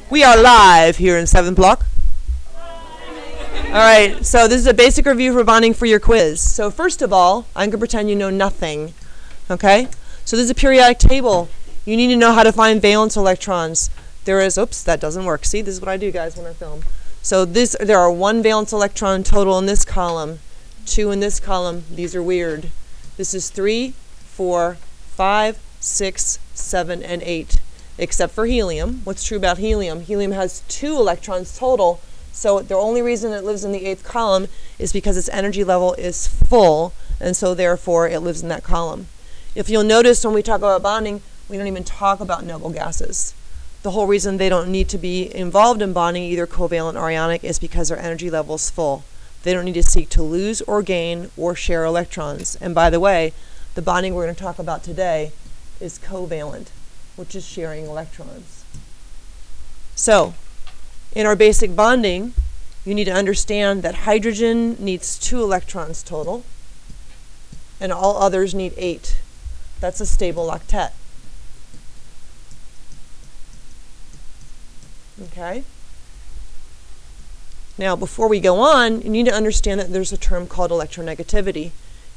We are live here in 7th block. Alright, so this is a basic review for bonding for your quiz. So first of all, I'm going to pretend you know nothing. Okay? So this is a periodic table. You need to know how to find valence electrons. There is, oops, that doesn't work. See, this is what I do, guys, when I film. So there are 1 valence electron total in this column, 2 in this column. These are weird. This is 3, 4, 5, 6, 7, and 8. Except for helium. What's true about helium? Helium has 2 electrons total, so the only reason it lives in the 8th column is because its energy level is full, and so therefore it lives in that column. If you'll notice when we talk about bonding, we don't even talk about noble gases. The whole reason they don't need to be involved in bonding, either covalent or ionic, is because their energy level is full. They don't need to seek to lose or gain or share electrons. And by the way, the bonding we're going to talk about today is covalent, which is sharing electrons. So, in our basic bonding, you need to understand that hydrogen needs 2 electrons total, and all others need 8. That's a stable octet. Okay? Now, before we go on, you need to understand that there's a term called electronegativity.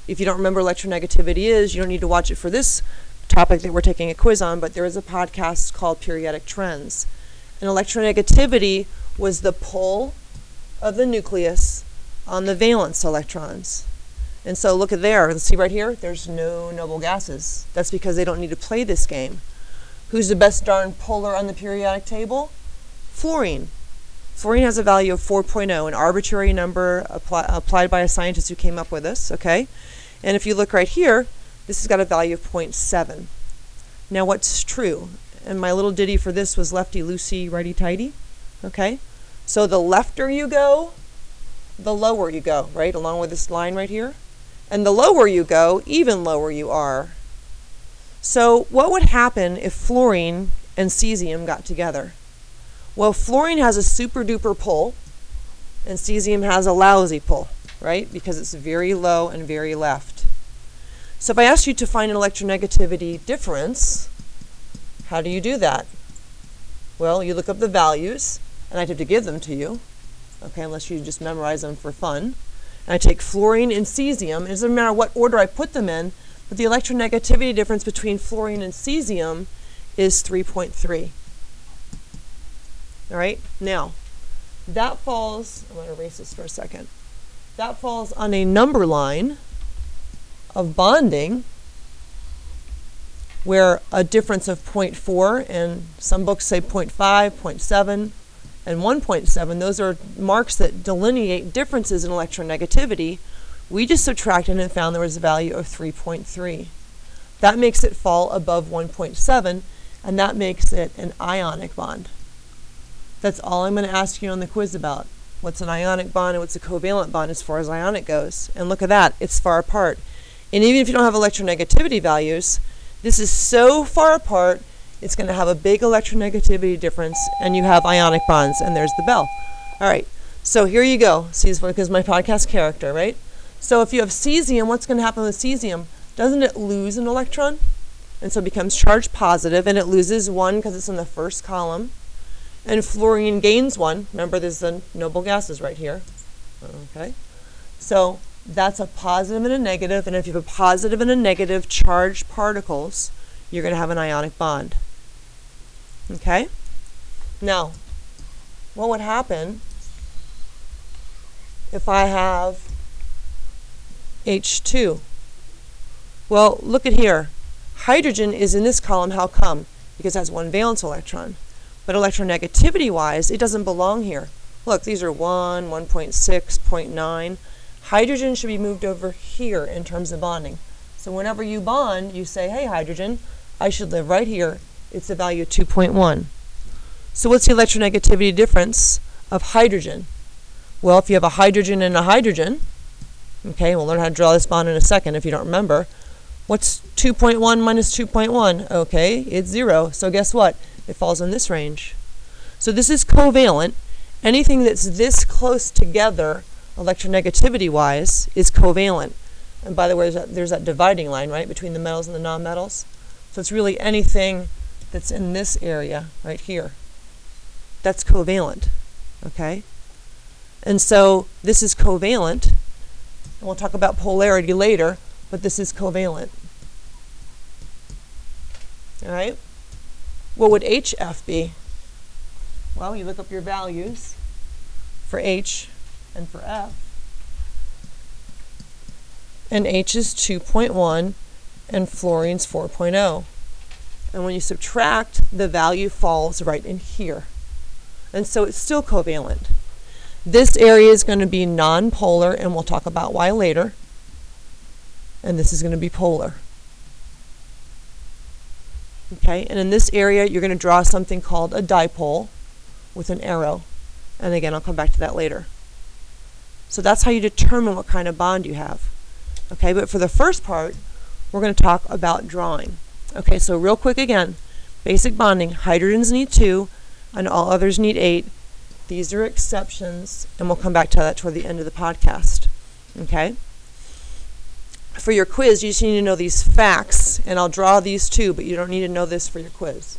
If you don't remember what electronegativity is, you don't need to watch it for this topic that we're taking a quiz on, but there is a podcast called Periodic Trends. And electronegativity was the pull of the nucleus on the valence electrons. And so look at there, see right here, there's no noble gases. That's because they don't need to play this game. Who's the best darn polar on the periodic table? Fluorine. Fluorine has a value of 4.0, an arbitrary number applied by a scientist who came up with this, okay? And if you look right here, this has got a value of 0.7. Now what's true? And my little ditty for this was lefty loosey, righty tighty. Okay? So the lefter you go, the lower you go, right? Along with this line right here. And the lower you go, even lower you are. So what would happen if fluorine and cesium got together? Well, fluorine has a super duper pull, and cesium has a lousy pull, right? Because it's very low and very left. So if I ask you to find an electronegativity difference, how do you do that? Well, you look up the values, and I'd have to give them to you, okay, unless you just memorize them for fun. And I take fluorine and cesium. It doesn't matter what order I put them in, but the electronegativity difference between fluorine and cesium is 3.3. All right, now, that falls, I'm going to erase this for a second. That falls on a number line of bonding where a difference of 0.4, and some books say 0.5, 0.7, and 1.7, those are marks that delineate differences in electronegativity. We just subtracted and found there was a value of 3.3. That makes it fall above 1.7, and that makes it an ionic bond. That's all I'm going to ask you on the quiz about. What's an ionic bond and what's a covalent bond as far as ionic goes. And look at that, it's far apart. And even if you don't have electronegativity values, this is so far apart, it's going to have a big electronegativity difference, and you have ionic bonds, and there's the bell. All right, so here you go. See, this is my podcast character, right? So if you have cesium, what's going to happen with cesium? Doesn't it lose an electron? And so it becomes charged positive, and it loses 1 because it's in the first column. And fluorine gains 1. Remember, there's the noble gases right here. Okay, so that's a positive and a negative, and if you have a positive and a negative charged particles, you're going to have an ionic bond. Okay? Now, what would happen if I have H2? Well, look at here. Hydrogen is in this column. How come? Because it has 1 valence electron. But electronegativity-wise, it doesn't belong here. Look, these are 1, 1.6, 0.9. Hydrogen should be moved over here in terms of bonding. So whenever you bond, you say, hey, hydrogen, I should live right here. It's a value of 2.1. So what's the electronegativity difference of hydrogen? Well, if you have a hydrogen and a hydrogen, okay, we'll learn how to draw this bond in a second if you don't remember. What's 2.1 minus 2.1? Okay, it's 0. So guess what? It falls in this range. So this is covalent. Anything that's this close together, electronegativity-wise, is covalent. And by the way, there's that dividing line, right, between the metals and the nonmetals. So it's really anything that's in this area right here. that's covalent, okay? And so this is covalent, and we'll talk about polarity later, but this is covalent. All right? What would HF be? Well, you look up your values for H and for F. And H is 2.1 and fluorine's 4.0. And when you subtract, the value falls right in here. And so it's still covalent. This area is going to be nonpolar, and we'll talk about why later. And this is going to be polar. Okay, and in this area, you're going to draw something called a dipole with an arrow. And again, I'll come back to that later. So that's how you determine what kind of bond you have. Okay, but for the first part, we're going to talk about drawing. Okay, so real quick again, basic bonding, hydrogens need 2, and all others need 8. These are exceptions, and we'll come back to that toward the end of the podcast. Okay? For your quiz, you just need to know these facts, and I'll draw these too, but you don't need to know this for your quiz.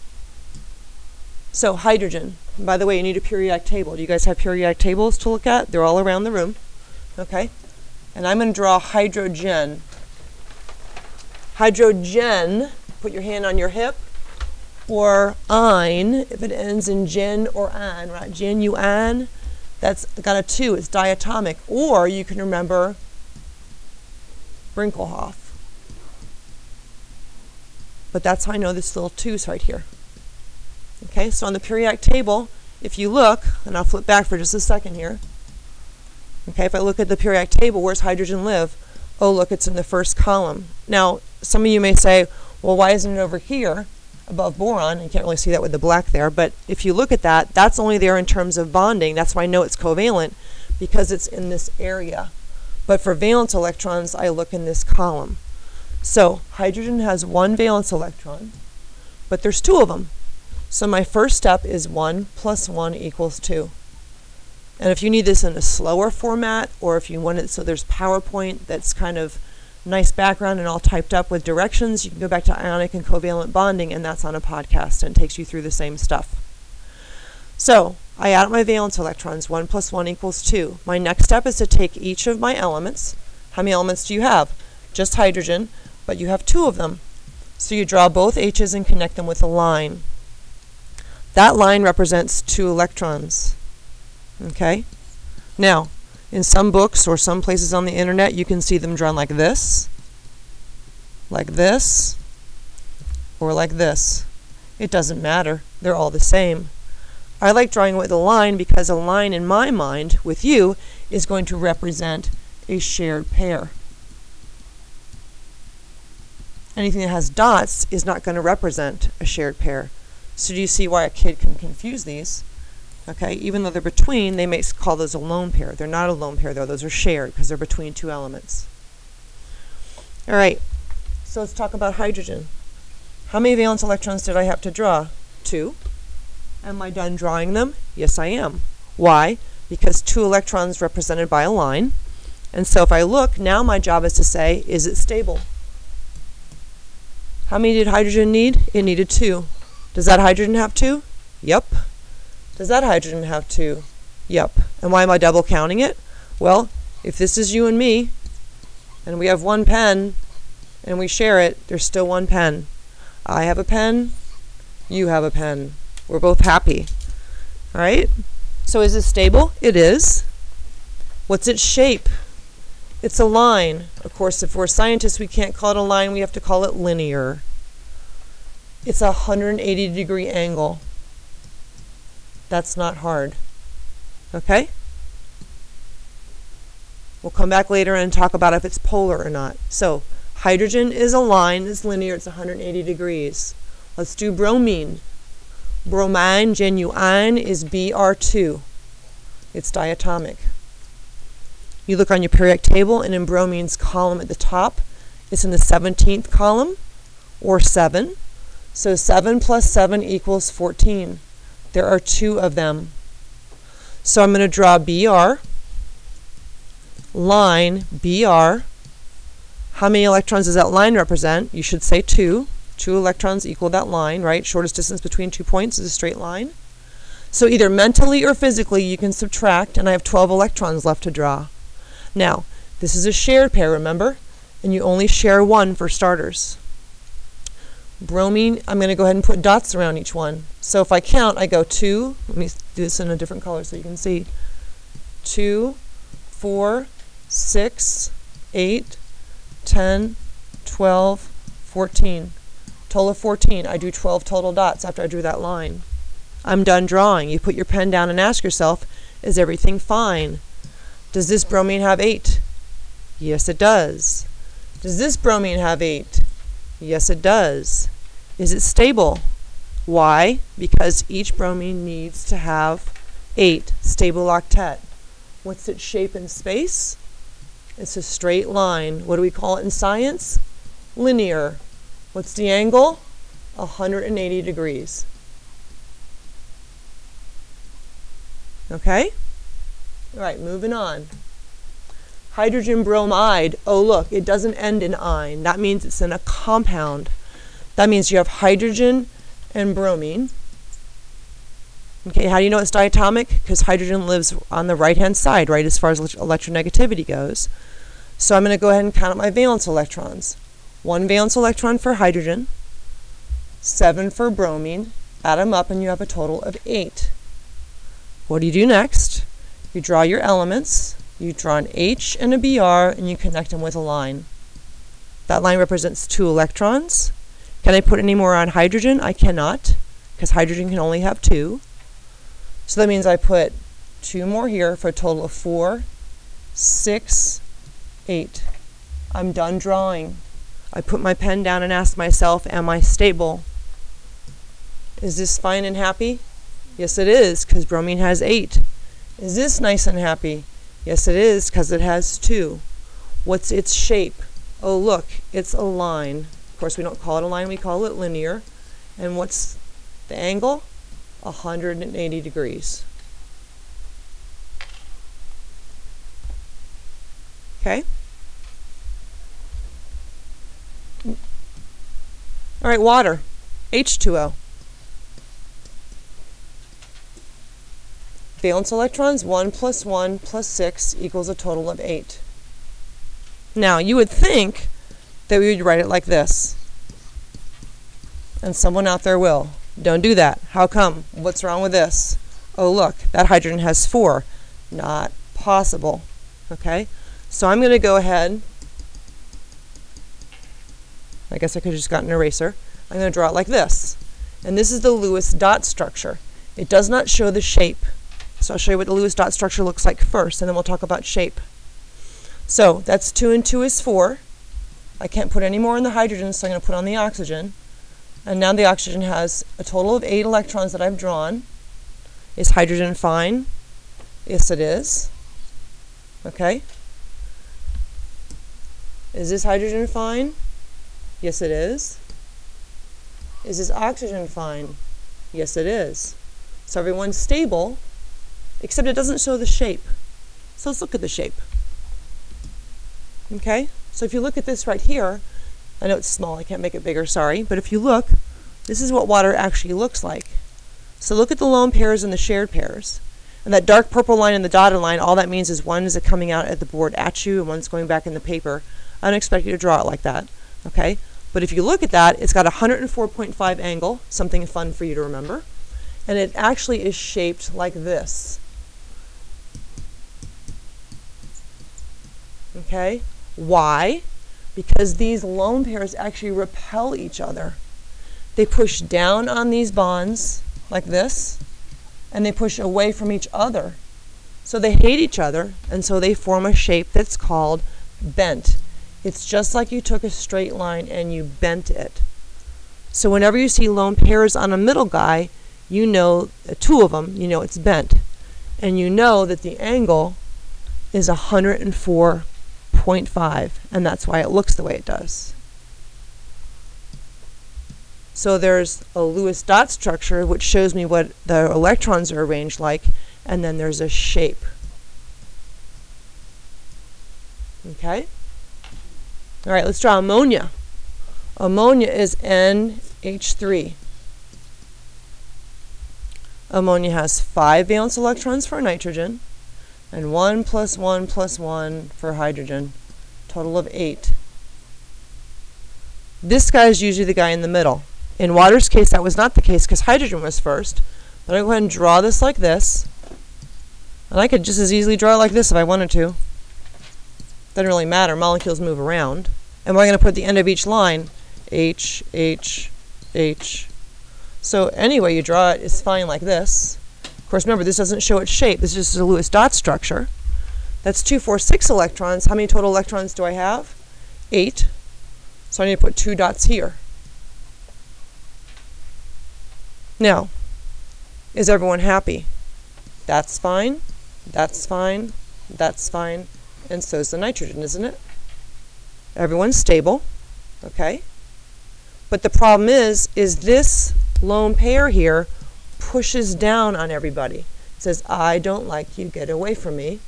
So hydrogen. And by the way, you need a periodic table. Do you guys have periodic tables to look at? They're all around the room. Okay? And I'm going to draw hydrogen. Hydrogen, put your hand on your hip, or ein, if it ends in gen or an, right? Genuine, that's got a 2, it's diatomic. Or you can remember Brinkelhoff. But that's how I know this little 2's right here. Okay, so on the periodic table, if you look, and I'll flip back for just a second here. Okay, if I look at the periodic table, where's hydrogen live? Oh, look, it's in the first column. Now, some of you may say, well, why isn't it over here above boron? You can't really see that with the black there, but if you look at that, that's only there in terms of bonding. That's why I know it's covalent, because it's in this area. But for valence electrons, I look in this column. So hydrogen has 1 valence electron, but there's 2 of them. So my first step is 1 plus 1 equals 2. And if you need this in a slower format, or if you want it so there's PowerPoint that's kind of nice background and all typed up with directions, you can go back to ionic and covalent bonding, and that's on a podcast and takes you through the same stuff. So I add up my valence electrons. 1 plus 1 equals 2. My next step is to take each of my elements. How many elements do you have? Just hydrogen, but you have 2 of them. So you draw both H's and connect them with a line. That line represents 2 electrons. Okay? Now, in some books or some places on the internet, you can see them drawn like this, or like this. It doesn't matter. They're all the same. I like drawing with a line because a line in my mind with you is going to represent a shared pair. Anything that has dots is not going to represent a shared pair. So do you see why a kid can confuse these? Okay, even though they're between, they may call those a lone pair. They're not a lone pair though, those are shared because they're between 2 elements. All right, so let's talk about hydrogen. How many valence electrons did I have to draw? 2. Am I done drawing them? Yes, I am. Why? Because 2 electrons represented by a line. And so if I look, now my job is to say, is it stable? How many did hydrogen need? It needed 2. Does that hydrogen have 2? Yep. Does that hydrogen have 2? Yep. And why am I double counting it? Well, if this is you and me, and we have 1 pen, and we share it, there's still 1 pen. I have a pen, you have a pen. We're both happy. All right? So is it stable? It is. What's its shape? It's a line. Of course, if we're scientists, we can't call it a line. We have to call it linear. It's a 180-degree angle. That's not hard. Okay? We'll come back later and talk about if it's polar or not. So hydrogen is a line. It's linear. It's 180 degrees. Let's do bromine. Bromine, genuine, is Br2. It's diatomic. You look on your periodic table, and in bromine's column at the top, it's in the 17th column, or 7. So 7 plus 7 equals 14. There are 2 of them. So I'm going to draw Br, line Br. How many electrons does that line represent? You should say 2. 2 electrons equal that line, right? Shortest distance between 2 points is a straight line. So either mentally or physically you can subtract, and I have 12 electrons left to draw. Now, this is a shared pair, remember? And you only share one for starters. Bromine, I'm going to go ahead and put dots around each one. So if I count, I go 2, let me do this in a different color so you can see. 2, 4, 6, 8, 10, 12, 14. Total of 14. I do 12 total dots after I drew that line. I'm done drawing. You put your pen down and ask yourself, is everything fine? Does this bromine have 8? Yes, it does. Does this bromine have 8? Yes, it does. Is it stable? Why? Because each bromine needs to have 8, stable octet. What's its shape in space? It's a straight line. What do we call it in science? Linear. What's the angle? 180 degrees. Okay? All right, moving on. Hydrogen bromide. Oh, look, it doesn't end in "ine." That means it's in a compound. That means you have hydrogen and bromine. Okay, how do you know it's diatomic? Because hydrogen lives on the right-hand side, right, as far as electronegativity goes. So I'm going to go ahead and count up my valence electrons. 1 valence electron for hydrogen, 7 for bromine. Add them up and you have a total of 8. What do you do next? You draw your elements. You draw an H and a Br and you connect them with a line. That line represents 2 electrons. Can I put any more on hydrogen? I cannot, because hydrogen can only have 2. So that means I put 2 more here for a total of 4, 6, 8. I'm done drawing. I put my pen down and ask myself, am I stable? Is this fine and happy? Yes, it is, because bromine has 8. Is this nice and happy? Yes, it is, because it has 2. What's its shape? Oh, look, it's a line. Of course, we don't call it a line, we call it linear. And what's the angle? 180 degrees. Okay? All right, water, H2O. Valence electrons, 1 plus 1 plus 6 equals a total of 8. Now, you would think that we would write it like this. And someone out there will. Don't do that. How come? What's wrong with this? Oh, look, that hydrogen has 4. Not possible. Okay? So I'm going to go ahead. I guess I could have just gotten an eraser. I'm going to draw it like this. And this is the Lewis dot structure. It does not show the shape. So I'll show you what the Lewis dot structure looks like first, and then we'll talk about shape. So that's 2 and 2 is 4. I can't put any more in the hydrogen, so I'm going to put on the oxygen. And now the oxygen has a total of 8 electrons that I've drawn. Is hydrogen fine? Yes, it is. Okay. Is this hydrogen fine? Yes, it is. Is this oxygen fine? Yes, it is. So everyone's stable, except it doesn't show the shape. So let's look at the shape. Okay? So if you look at this right here, I know it's small, I can't make it bigger, sorry, but if you look, this is what water actually looks like. So look at the lone pairs and the shared pairs. And that dark purple line and the dotted line, all that means is one is coming out at the board at you and one's going back in the paper. I don't expect you to draw it like that, okay? But if you look at that, it's got a 104.5 angle, something fun for you to remember. And it actually is shaped like this. Okay? Why? Because these lone pairs actually repel each other. They push down on these bonds like this, and they push away from each other. So they hate each other, and so they form a shape that's called bent. It's just like you took a straight line and you bent it. So whenever you see lone pairs on a middle guy, you know, 2 of them, you know it's bent. And you know that the angle is 104.5, and that's why it looks the way it does. So there's a Lewis dot structure, which shows me what the electrons are arranged like, and then there's a shape. Okay? All right, let's draw ammonia. Ammonia is NH3. Ammonia has 5 valence electrons for nitrogen, and 1 plus 1 plus 1 for hydrogen, total of 8. This guy is usually the guy in the middle. In water's case, that was not the case because hydrogen was first. But I'm going to go ahead and draw this like this. And I could just as easily draw it like this if I wanted to. Doesn't really matter. Molecules move around. And we're going to put at the end of each line H, H, H. So any way you draw it is fine like this. Of course, remember, this doesn't show its shape. This is just a Lewis dot structure. That's 2, 4, 6 electrons. How many total electrons do I have? 8. So I need to put 2 dots here. Now, is everyone happy? That's fine, that's fine, that's fine, and so is the nitrogen, isn't it? Everyone's stable, okay? But the problem is this lone pair here pushes down on everybody. It says, I don't like you, get away from me.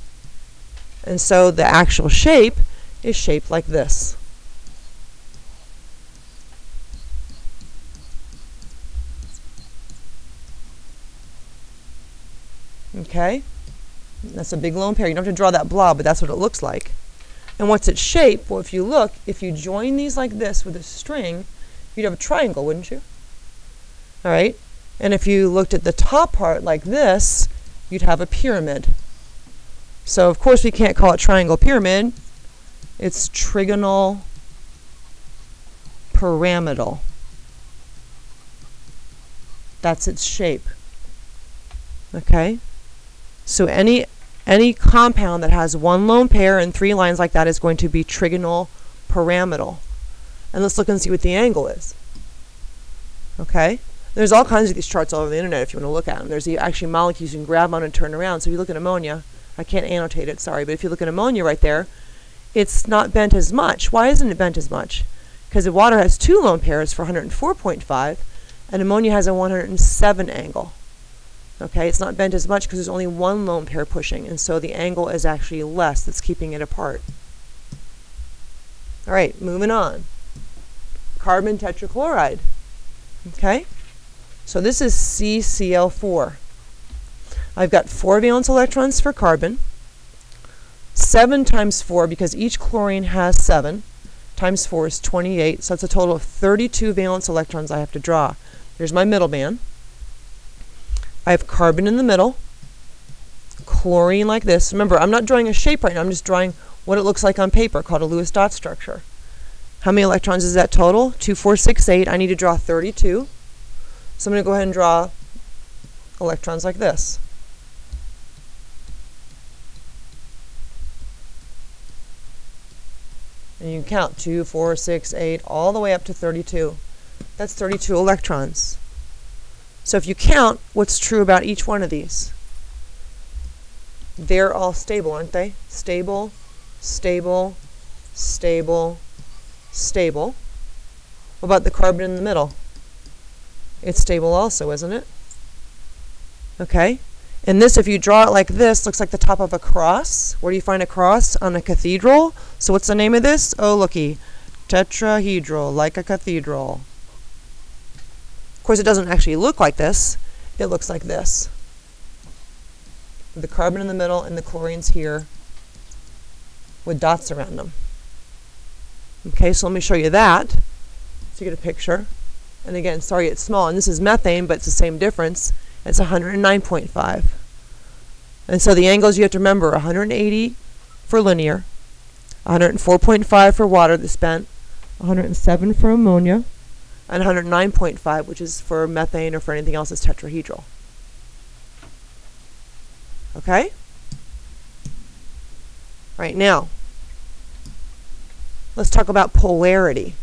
And so the actual shape is shaped like this. Okay? That's a big lone pair. You don't have to draw that blob, but that's what it looks like. And what's its shape? Well, if you look, if you join these like this with a string, you'd have a triangle, wouldn't you? All right? And if you looked at the top part like this, you'd have a pyramid. So, of course, we can't call it triangle pyramid. It's trigonal pyramidal. That's its shape. Okay? So any compound that has 1 lone pair and 3 lines like that is going to be trigonal pyramidal. And let's look and see what the angle is. Okay? There's all kinds of these charts all over the internet if you want to look at them. There's actually molecules you can grab on and turn around. So if you look at ammonia, I can't annotate it, sorry, but if you look at ammonia right there, it's not bent as much. Why isn't it bent as much? Because the water has 2 lone pairs for 104.5, and ammonia has a 107 angle. Okay, it's not bent as much because there's only 1 lone pair pushing, and so the angle is actually less that's keeping it apart. All right, moving on. Carbon tetrachloride. Okay, so this is CCl4. I've got 4 valence electrons for carbon, 7 times 4, because each chlorine has 7, times 4 is 28, so it's a total of 32 valence electrons I have to draw. There's my middle band. I have carbon in the middle, chlorine like this. Remember, I'm not drawing a shape right now, I'm just drawing what it looks like on paper, called a Lewis dot structure. How many electrons is that total? 2, 4, 6, 8. I need to draw 32. So I'm going to go ahead and draw electrons like this. And you can count 2, 4, 6, 8, all the way up to 32. That's 32 electrons. So if you count, what's true about each one of these? They're all stable, aren't they? Stable, stable, stable, stable. What about the carbon in the middle? It's stable also, isn't it? Okay. And this, if you draw it like this, looks like the top of a cross. Where do you find a cross? On a cathedral. So what's the name of this? Oh, looky. Tetrahedral, like a cathedral. Of course, it doesn't actually look like this. It looks like this. With the carbon in the middle and the chlorines here with dots around them. Okay, so let me show you that. So you get a picture. And again, sorry it's small. And this is methane, but it's the same difference. It's 109.5. And so the angles you have to remember, 180 for linear, 104.5 for water that's spent, 107 for ammonia, and 109.5, which is for methane or for anything else that's tetrahedral. Okay? Right now, let's talk about polarity.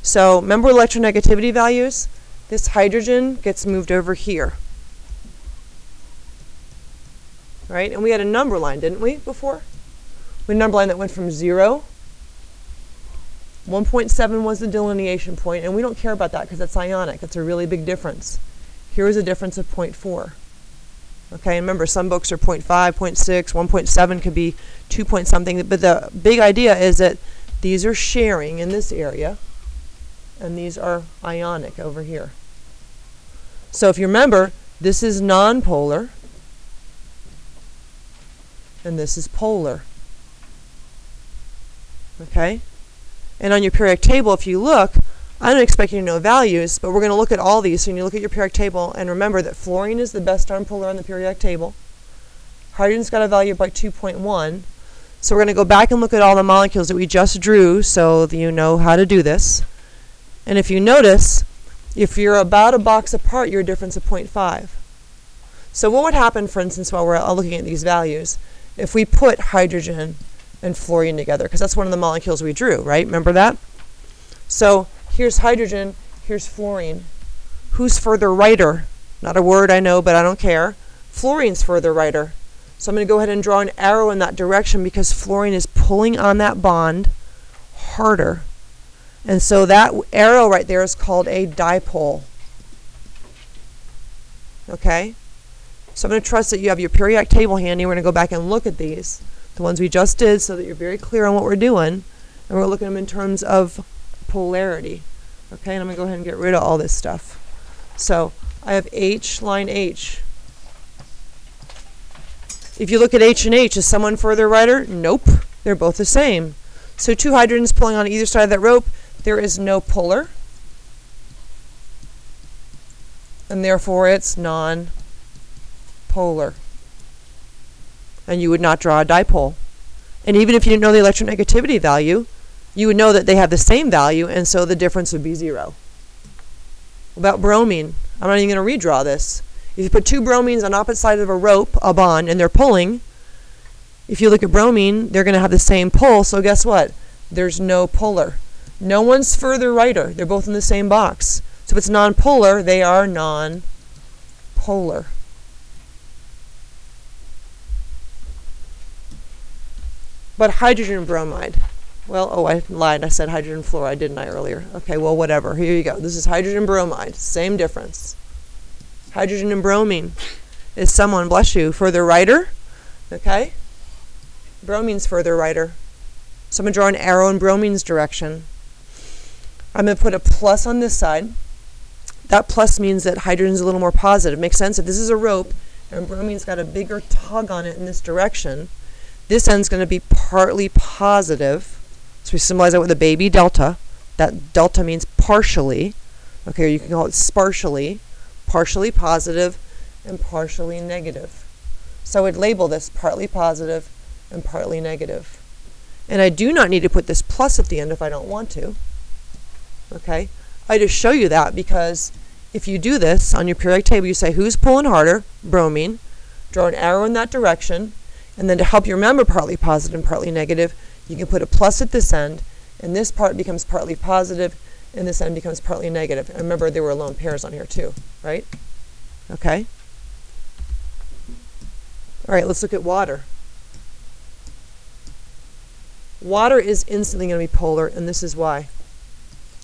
So remember electronegativity values? This hydrogen gets moved over here. Right? And we had a number line, didn't we, before? We had a number line that went from 0. 1.7 was the delineation point, and we don't care about that because that's ionic. That's a really big difference. Here is a difference of 0.4. Okay, and remember, some books are 0.5, 0.6, 1.7 could be 2 point something, but the big idea is that these are sharing in this area, and these are ionic over here. So if you remember, This is nonpolar, and this is polar. Okay? And on your periodic table, if you look, I don't expect you to know values, but we're going to look at all these. So you look at your periodic table, and remember that fluorine is the best nonpolar on the periodic table. Hydrogen's got a value of about 2.1. So we're going to go back and look at all the molecules that we just drew so that you know how to do this. And if you notice, if you're about a box apart, you're a difference of 0.5. So what would happen, for instance, while we're looking at these values, if we put hydrogen and fluorine together, because that's one of the molecules we drew, right? Remember that? So here's hydrogen, here's fluorine. Who's further righter? Not a word I know, but I don't care. Fluorine's further righter. So I'm going to go ahead and draw an arrow in that direction because fluorine is pulling on that bond harder. And so that arrow right there is called a dipole. Okay? So I'm going to trust that you have your periodic table handy. We're going to go back and look at these, the ones we just did, so that you're very clear on what we're doing. And we're looking at them in terms of polarity. Okay, and I'm going to go ahead and get rid of all this stuff. So I have H, line H. If you look at H and H, is someone further righter? Nope. They're both the same. So two hydrogens pulling on either side of that rope, there is no polar. And therefore it's non-polar. And you would not draw a dipole. And even if you didn't know the electronegativity value, you would know that they have the same value, and so the difference would be 0. About bromine, I'm not even going to redraw this. If you put two bromines on opposite sides of a rope, a bond, and they're pulling, if you look at bromine, they're going to have the same pull, so guess what? There's no polar. No one's further righter. They're both in the same box. So if it's nonpolar, they are non-polar. But hydrogen and bromide. Well, oh, I lied. I said hydrogen fluoride, didn't I, earlier? Okay, well, whatever. Here you go. This is hydrogen bromide. Same difference. Hydrogen and bromine. Is someone, bless you, further righter? Okay? Bromine's further righter. So I'm going to draw an arrow in bromine's direction. I'm going to put a plus on this side. That plus means that hydrogen's a little more positive. Makes sense? If this is a rope and bromine's got a bigger tug on it in this direction, this end's going to be partly positive. So we symbolize that with a baby delta. That delta means partially. Okay, or you can call it sparsely. Partially positive and partially negative. So I would label this partly positive and partly negative. And I do not need to put this plus at the end if I don't want to. Okay? I just show you that because if you do this on your periodic table, you say who's pulling harder? Bromine. Draw an arrow in that direction. And then to help you remember partly positive and partly negative, you can put a plus at this end, and this part becomes partly positive, and this end becomes partly negative. And remember, there were lone pairs on here too, right? Okay? All right, let's look at water. Water is instantly going to be polar, and this is why.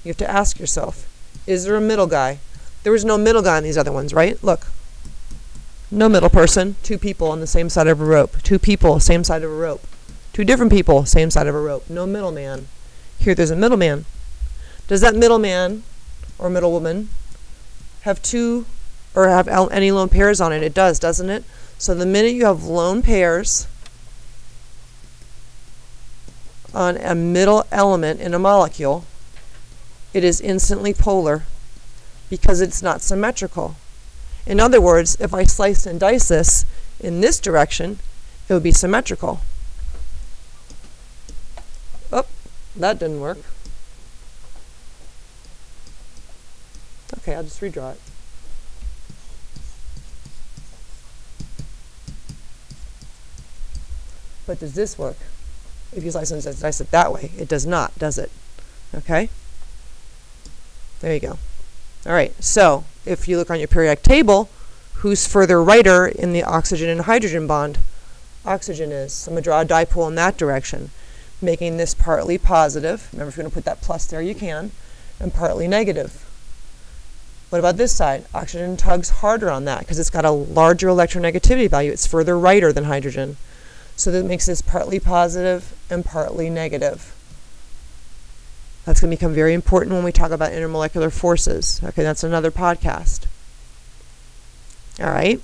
You have to ask yourself, is there a middle guy? There was no middle guy on these other ones, right? Look. No middle person. Two people on the same side of a rope. Two people, same side of a rope. Two different people, same side of a rope. No middleman. Here there's a middleman. Does that middleman or middlewoman have two or have any lone pairs on it? It does, doesn't it? So the minute you have lone pairs on a middle element in a molecule, it is instantly polar because it's not symmetrical. In other words, if I slice and dice this in this direction, it would be symmetrical. Oh, that didn't work. Okay, I'll just redraw it. But does this work? If you slice and dice it that way, it does not, does it? Okay? There you go. All right, so if you look on your periodic table, who's further righter in the oxygen and hydrogen bond? Oxygen is. So I'm going to draw a dipole in that direction, making this partly positive. Remember, if you want to put that plus there, you can. And partly negative. What about this side? Oxygen tugs harder on that because it's got a larger electronegativity value. It's further righter than hydrogen. So that makes this partly positive and partly negative. That's going to become very important when we talk about intermolecular forces. Okay, that's another podcast. All right.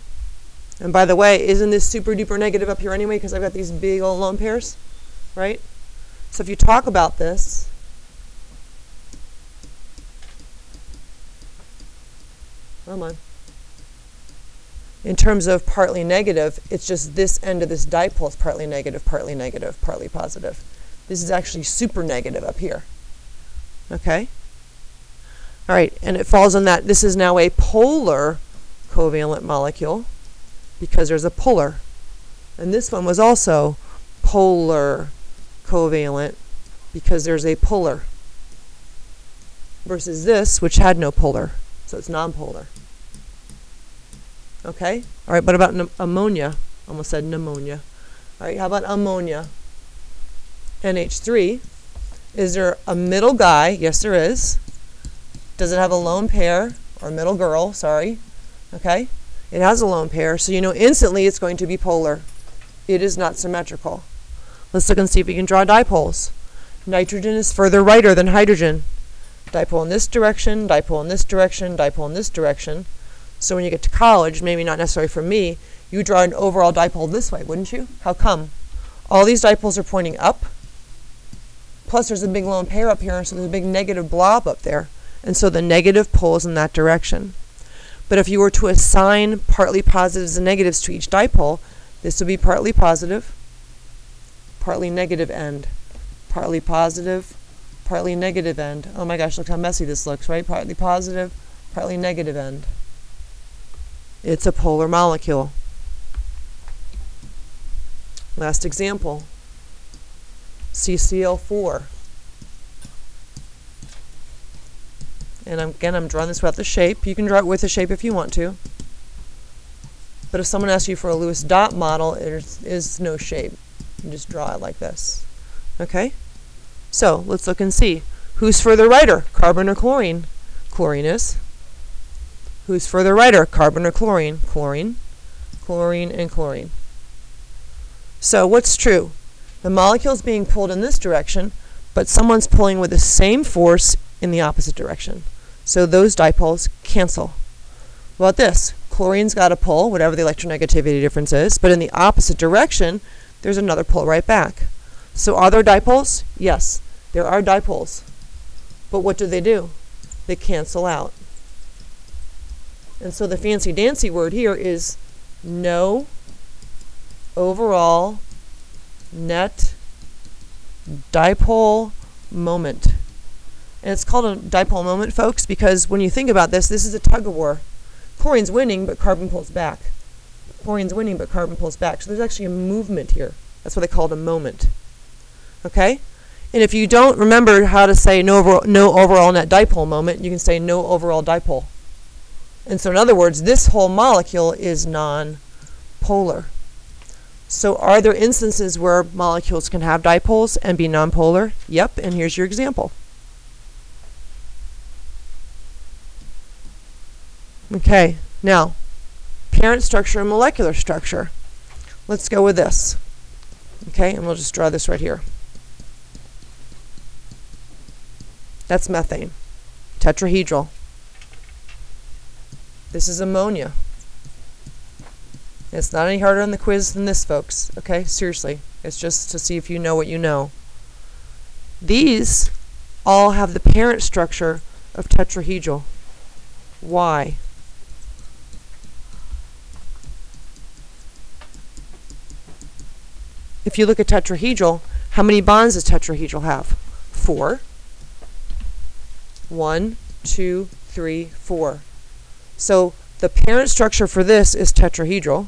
And by the way, isn't this super duper negative up here anyway because I've got these big old lone pairs, right? So if you talk about this, come on. In terms of partly negative, it's just this end of this dipole is partly negative, partly positive. This is actually super negative up here. Okay? All right, and it falls on that. This is now a polar covalent molecule because there's a polar. And this one was also polar covalent because there's a polar. Versus this, which had no polar. So it's nonpolar. Okay? All right, what about ammonia? Almost said pneumonia. All right, how about ammonia? NH3. Is there a middle guy? Yes, there is. Does it have a lone pair? Or middle girl, sorry. Okay? It has a lone pair, so you know instantly it's going to be polar. It is not symmetrical. Let's look and see if we can draw dipoles. Nitrogen is further righter than hydrogen. Dipole in this direction, dipole in this direction, dipole in this direction. So when you get to college, maybe not necessarily for me, you would draw an overall dipole this way, wouldn't you? How come? All these dipoles are pointing up. Plus there's a big lone pair up here, so there's a big negative blob up there. And so the negative pole is in that direction. But if you were to assign partly positives and negatives to each dipole, this would be partly positive, partly negative end. Partly positive, partly negative end. Oh my gosh, look how messy this looks, right? Partly positive, partly negative end. It's a polar molecule. Last example, CCl4. And I'm drawing this without the shape. You can draw it with the shape if you want to. But if someone asks you for a Lewis dot model, there is no shape. You just draw it like this. Okay? So let's look and see. Who's further righter, carbon or chlorine? Chlorine is. Who's further righter, carbon or chlorine? Chlorine, chlorine, and chlorine. So what's true? The molecule's being pulled in this direction, but someone's pulling with the same force in the opposite direction. So those dipoles cancel. What about this? Chlorine's got a pull, whatever the electronegativity difference is, but in the opposite direction, there's another pull right back. So are there dipoles? Yes, there are dipoles. But what do? They cancel out. And so the fancy dancy word here is no overall net dipole moment. And it's called a dipole moment, folks, because when you think about this, this is a tug of war. Chlorine's winning, but carbon pulls back. Chlorine's winning, but carbon pulls back. So there's actually a movement here. That's what they call it, a moment. Okay? And if you don't remember how to say no overall net dipole moment, you can say no overall dipole. And so in other words, this whole molecule is non-polar. So are there instances where molecules can have dipoles and be non-polar? Yep, and here's your example. Okay, now, parent structure and molecular structure. Let's go with this. Okay, and we'll just draw this right here. That's methane, tetrahedral. This is ammonia. It's not any harder on the quiz than this, folks. Okay, seriously. It's just to see if you know what you know. These all have the parent structure of tetrahedral. Why? If you look at tetrahedral, how many bonds does tetrahedral have? 4. 1, 2, 3, 4. So the parent structure for this is tetrahedral.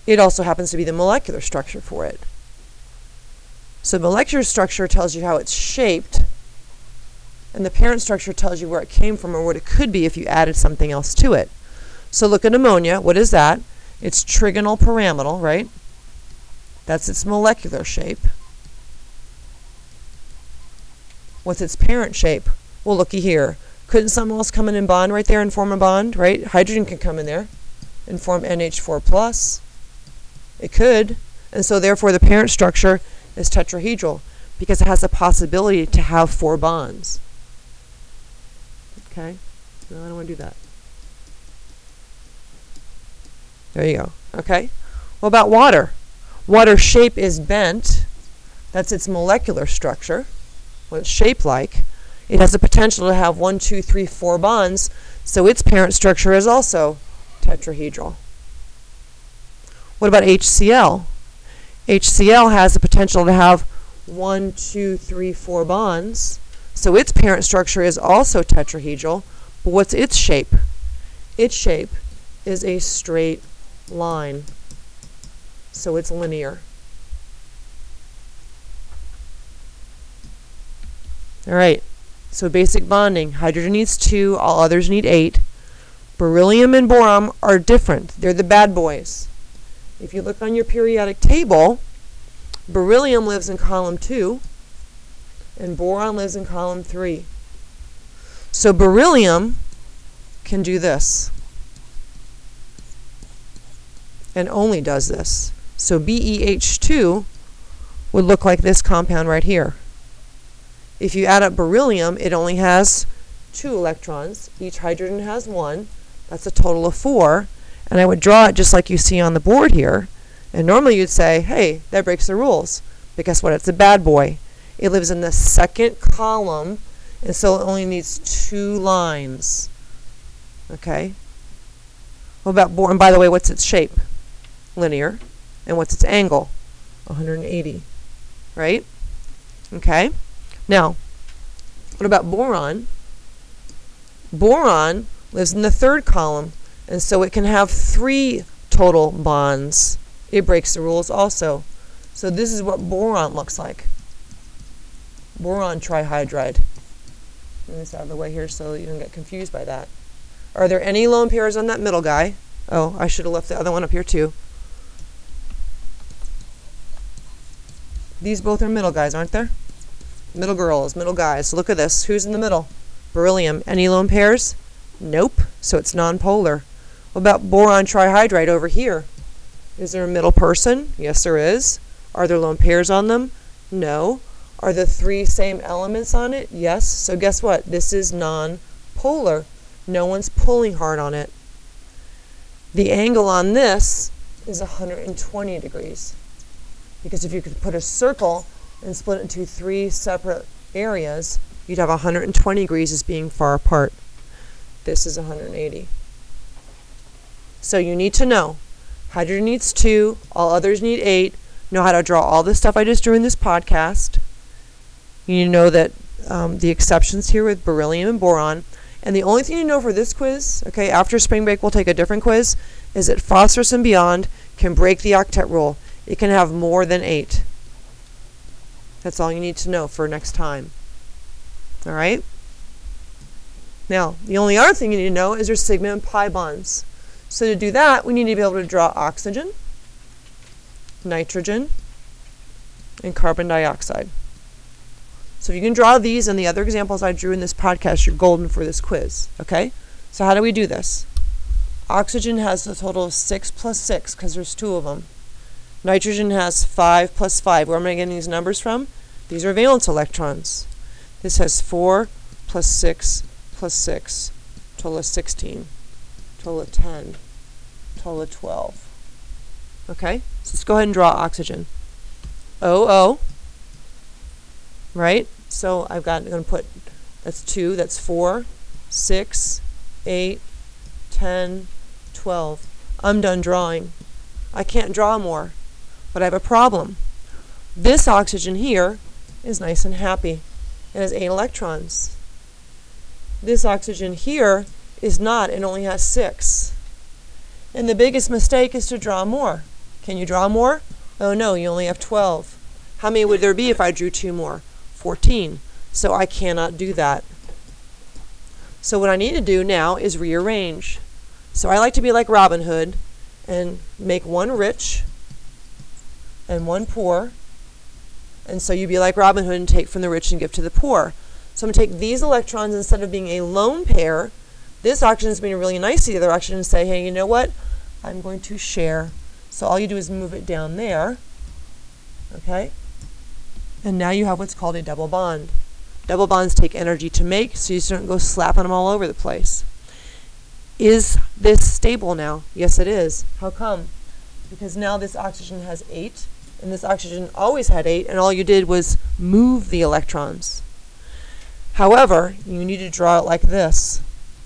It also happens to be the molecular structure for it. So molecular structure tells you how it's shaped, and the parent structure tells you where it came from or what it could be if you added something else to it. So look at ammonia. What is that? It's trigonal pyramidal, right? That's its molecular shape. What's its parent shape? Well, looky here. Couldn't something else come in and bond right there and form a bond, right? Hydrogen can come in there and form NH4+. It could. And so therefore the parent structure is tetrahedral because it has the possibility to have 4 bonds. Okay? No, I don't want to do that. There you go. Okay. What about water? Water's shape is bent. That's its molecular structure, what it's shaped like. It has the potential to have 1, 2, 3, 4 bonds, so its parent structure is also tetrahedral. What about HCl? HCl has the potential to have 1, 2, 3, 4 bonds, so its parent structure is also tetrahedral, but what's its shape? Its shape is a straight line, so it's linear. All right, so basic bonding. Hydrogen needs 2, all others need 8. Beryllium and boron are different. They're the bad boys. If you look on your periodic table, beryllium lives in column 2, and boron lives in column 3. So beryllium can do this, and only does this. So BeH2 would look like this compound right here. If you add up beryllium, it only has 2 electrons. Each hydrogen has 1. That's a total of 4. And I would draw it just like you see on the board here. And normally you'd say, hey, that breaks the rules. But guess what? It's a bad boy. It lives in the second column, and so it only needs 2 lines. Okay? What about boron? By the way, what's its shape? Linear. And what's its angle? 180. Right? Okay? Now, what about boron? Boron lives in the third column, and so it can have 3 total bonds. It breaks the rules also. So this is what boron looks like. Boron trihydride. Move this out of the way here so you don't get confused by that. Are there any lone pairs on that middle guy? Oh, I should have left the other one up here too. These both are middle guys, aren't there? Middle girls, middle guys. Look at this. Who's in the middle? Beryllium. Any lone pairs? Nope. So it's nonpolar. What about boron trihydride over here? Is there a middle person? Yes, there is. Are there lone pairs on them? No. Are the 3 same elements on it? Yes. So guess what? This is nonpolar. No one's pulling hard on it. The angle on this is 120 degrees. Because if you could put a circle and split it into 3 separate areas, you'd have 120 degrees as being far apart. This is 180. So you need to know, hydrogen needs 2, all others need 8. Know how to draw all this stuff I just drew in this podcast. You need to know that the exceptions here with beryllium and boron. And the only thing you know for this quiz, okay, after spring break we'll take a different quiz, is that phosphorus and beyond can break the octet rule. It can have more than 8. That's all you need to know for next time. All right? Now, the only other thing you need to know is your sigma and pi bonds. So to do that, we need to be able to draw oxygen, nitrogen, and carbon dioxide. So if you can draw these and the other examples I drew in this podcast, you're golden for this quiz. Okay? So how do we do this? Oxygen has a total of 6 plus 6 because there's 2 of them. Nitrogen has 5 plus 5. Where am I getting these numbers from? These are valence electrons. This has 4 plus 6 plus 6, total of 16, total of 10, total of 12. Okay, so let's go ahead and draw oxygen. OO, right? So I'm going to put, that's 2, that's 4, 6, 8, 10, 12. I'm done drawing. I can't draw more, but I have a problem. This oxygen here is nice and happy. It has 8 electrons. This oxygen here is not, it only has 6. And the biggest mistake is to draw more. Can you draw more? Oh no, you only have 12. How many would there be if I drew 2 more? 14. So I cannot do that. So what I need to do now is rearrange. So I like to be like Robin Hood and make one rich and one poor. And so you be like Robin Hood and take from the rich and give to the poor. So I'm going to take these electrons, instead of being a lone pair, this oxygen is being really nice to the other oxygen and say, hey, you know what? I'm going to share. So all you do is move it down there. Okay? And now you have what's called a double bond. Double bonds take energy to make, so you just don't go slapping them all over the place. Is this stable now? Yes, it is. How come? Because now this oxygen has 8, and this oxygen always had 8, and all you did was move the electrons. However, you need to draw it like this.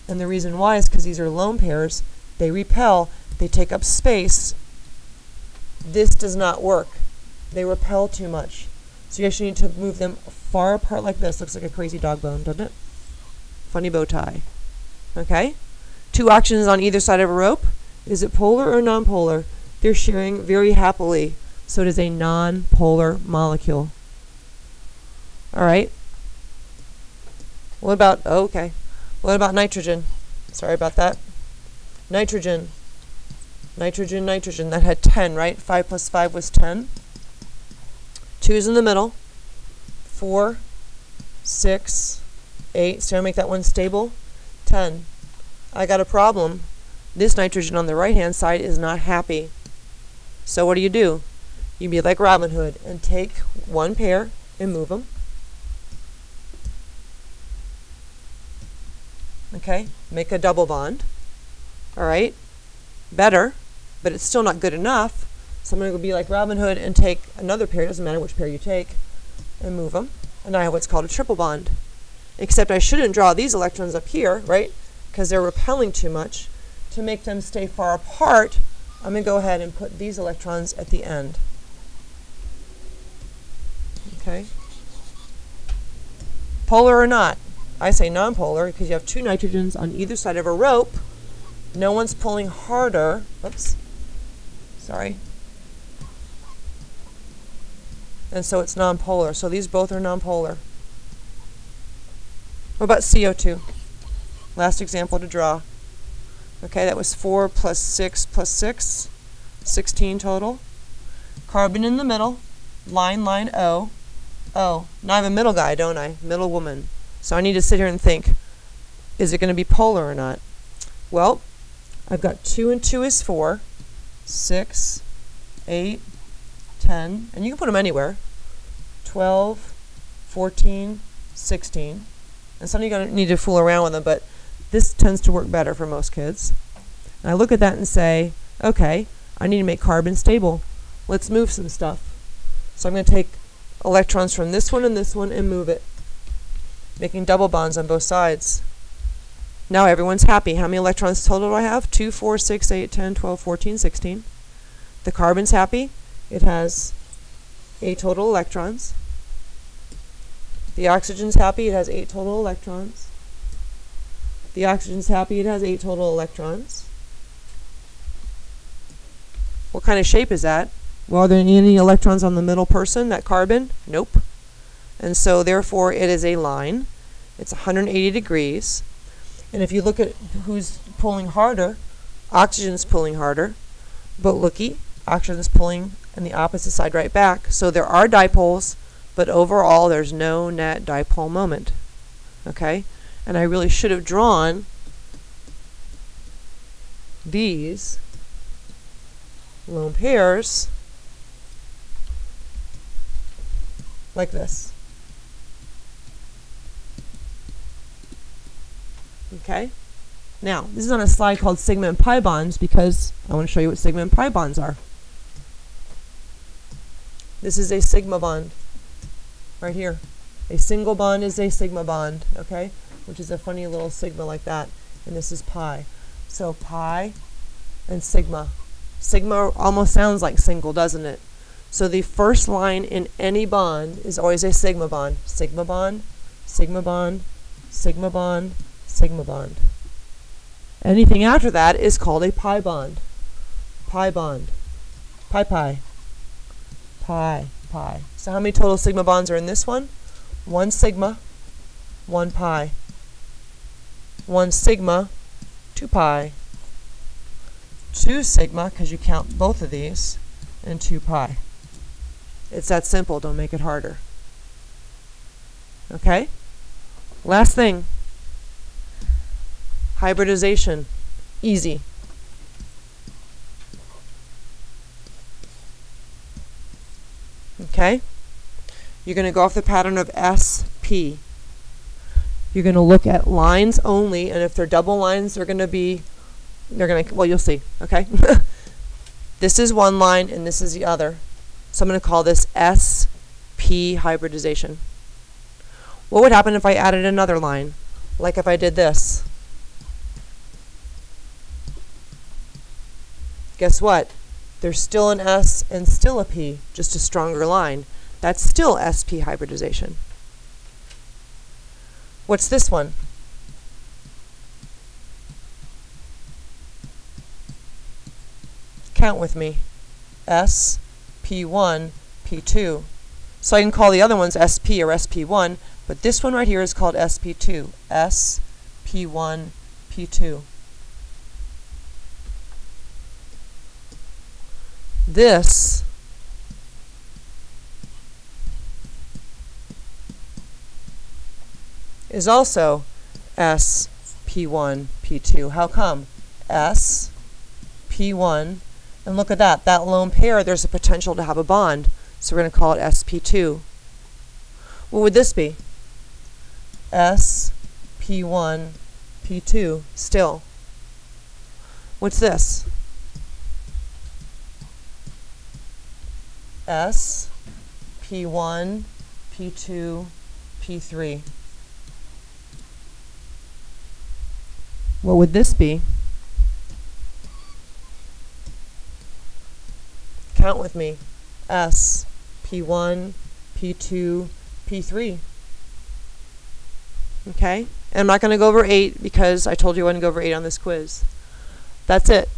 And the reason why is because these are lone pairs. They repel. They take up space. This does not work. They repel too much. So you actually need to move them far apart like this. Looks like a crazy dog bone, doesn't it? Funny bow tie. Okay? 2 oxygens on either side of a rope. Is it polar or nonpolar? They're sharing very happily. So it is a nonpolar molecule. All right? What about, oh, okay. What about nitrogen? Sorry about that. Nitrogen. Nitrogen, nitrogen. That had 10, right? 5 plus 5 was 10. 2 is in the middle. 4, 6, 8. So I make that one stable. 10. I got a problem. This nitrogen on the right-hand side is not happy. So what do? You be like Robin Hood and take one pair and move them. Okay, make a double bond. All right, better, but it's still not good enough. So I'm going to be like Robin Hood and take another pair, doesn't matter which pair you take, and move them. And I have what's called a triple bond. Except I shouldn't draw these electrons up here, right? Because they're repelling too much. To make them stay far apart, I'm going to go ahead and put these electrons at the end. Okay. Polar or not? I say nonpolar because you have 2 nitrogens on either side of a rope. No one's pulling harder. Oops. Sorry. And so it's nonpolar. So these both are nonpolar. What about CO2? Last example to draw. Okay, that was 4 plus 6 plus 6. 16 total. Carbon in the middle. Line, line, O. Oh, now I have a middle guy, don't I? Middle woman. So I need to sit here and think, is it going to be polar or not? Well, I've got 2 and 2 is 4, 6, 8, 10, and you can put them anywhere, 12, 14, 16. And some of you are going to need to fool around with them, but this tends to work better for most kids. And I look at that and say, okay, I need to make carbon stable. Let's move some stuff. So I'm going to take electrons from this one and move it, making double bonds on both sides. Now everyone's happy. How many electrons total do I have? 2, 4, 6, 8, 10, 12, 14, 16. The carbon's happy. It has 8 total electrons. The oxygen's happy. It has 8 total electrons. The oxygen's happy. It has 8 total electrons. What kind of shape is that? Well, are there any electrons on the middle person, that carbon? Nope. And so therefore it is a line. It's 180 degrees. And if you look at who's pulling harder, oxygen's pulling harder. But looky, oxygen's pulling on the opposite side right back. So there are dipoles, but overall there's no net dipole moment. Okay? And I really should have drawn these lone pairs like this. Okay? Now, this is on a slide called sigma and pi bonds because I want to show you what sigma and pi bonds are. This is a sigma bond right here. A single bond is a sigma bond, okay? Which is a funny little sigma like that. And this is pi. So pi and sigma. Sigma almost sounds like single, doesn't it? So the first line in any bond is always a sigma bond. Sigma bond, sigma bond, sigma bond, sigma bond. Anything after that is called a pi bond. Pi bond. Pi pi. Pi pi. So how many total sigma bonds are in this one? 1 sigma, 1 pi. 1 sigma, 2 pi. 2 sigma, because you count both of these, and 2 pi. It's that simple. Don't make it harder. Okay? Last thing. Hybridization. Easy. Okay? You're going to go off the pattern of SP. You're going to look at lines only, and if they're double lines, they're going to be well, you'll see, okay? This is one line and this is the other. So I'm going to call this SP hybridization. What would happen if I added another line? Like if I did this. Guess what? There's still an S and still a P, just a stronger line. That's still SP hybridization. What's this one? Count with me. S, P1, P2. So I can call the other ones SP or SP1, but this one right here is called SP2. S, P1, P2. This is also S, P1, P2. How come? S, P1, and look at that. That lone pair, there's a potential to have a bond. So we're going to call it SP2. What would this be? S, P1, P2, still. What's this? S, P1, P2, P3. What would this be? Count with me. S, P1, P2, P3. Okay? And I'm not going to go over 8 because I told you I wouldn't go over 8 on this quiz. That's it.